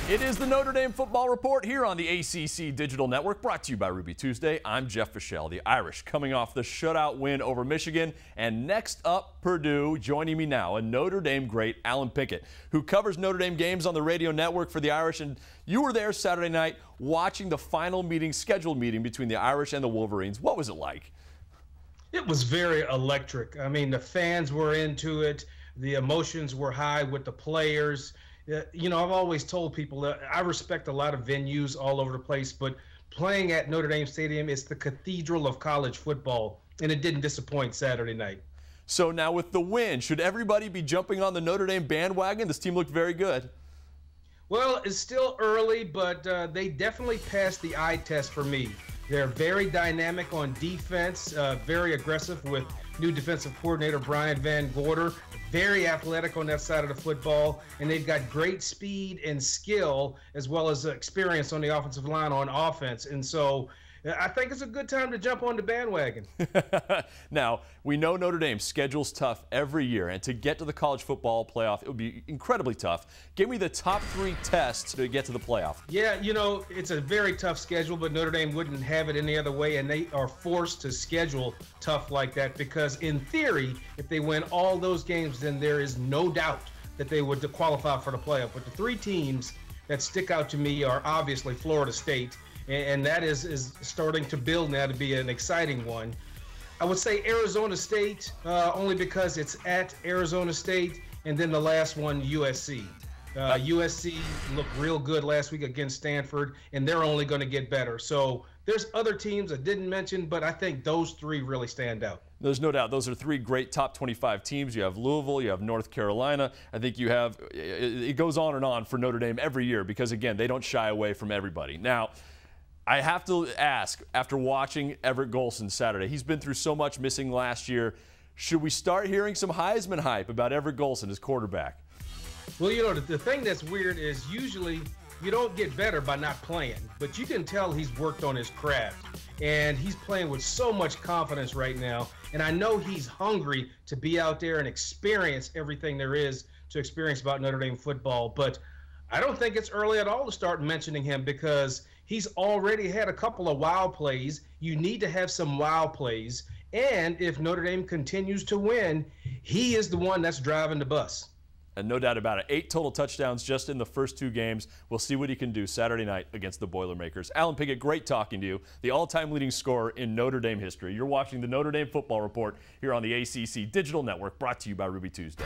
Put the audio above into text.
It is the Notre Dame Football Report here on the ACC Digital Network, brought to you by Ruby Tuesday. I'm Jeff Fischel. The Irish coming off the shutout win over Michigan. And next up, Purdue. Joining me now, a Notre Dame great, Allen Pinkett, who covers Notre Dame games on the radio network for the Irish. And you were there Saturday night watching the final meeting, scheduled meeting between the Irish and the Wolverines. What was it like? It was very electric. I mean, the fans were into it. The emotions were high with the players. You know, I've always told people that I respect a lot of venues all over the place, but playing at Notre Dame Stadium is the cathedral of college football, and it didn't disappoint Saturday night. So now with the win, should everybody be jumping on the Notre Dame bandwagon? This team looked very good. Well, it's still early, but they definitely passed the eye test for me. They're very dynamic on defense, very aggressive with new defensive coordinator Brian Van Gorder, very athletic on that side of the football, and they've got great speed and skill as well as experience on the offensive line on offense. And so I think it's a good time to jump on the bandwagon. Now, we know Notre Dame's schedule's tough every year, and to get to the college football playoff, it would be incredibly tough. Give me the top 3 tests to get to the playoff. Yeah, you know, it's a very tough schedule, but Notre Dame wouldn't have it any other way, and they are forced to schedule tough like that because, in theory, if they win all those games, then there is no doubt that they would qualify for the playoff. But the 3 teams that stick out to me are obviously Florida State, and that is starting to build now to be an exciting one. I would say Arizona State, only because it's at Arizona State, and then the last one, USC. USC looked real good last week against Stanford, and they're only going to get better. So there's other teams I didn't mention, but I think those 3 really stand out. There's no doubt. Those are 3 great top 25 teams. You have Louisville, you have North Carolina. I think you have, it goes on and on for Notre Dame every year because, again, they don't shy away from everybody. Now, I have to ask, after watching Everett Golson Saturday, he's been through so much, missing last year. Should we start hearing some Heisman hype about Everett Golson as quarterback? Well, you know, the thing that's weird is usually you don't get better by not playing, but you can tell he's worked on his craft, and he's playing with so much confidence right now. And I know he's hungry to be out there and experience everything there is to experience about Notre Dame football. But I don't think it's early at all to start mentioning him because he's already had a couple of wow plays. You need to have some wow plays. And if Notre Dame continues to win, he is the one that's driving the bus. And no doubt about it, 8 total touchdowns just in the first 2 games. We'll see what he can do Saturday night against the Boilermakers. Allen Pinkett, great talking to you, the all-time leading scorer in Notre Dame history. You're watching the Notre Dame Football Report here on the ACC Digital Network, brought to you by Ruby Tuesday.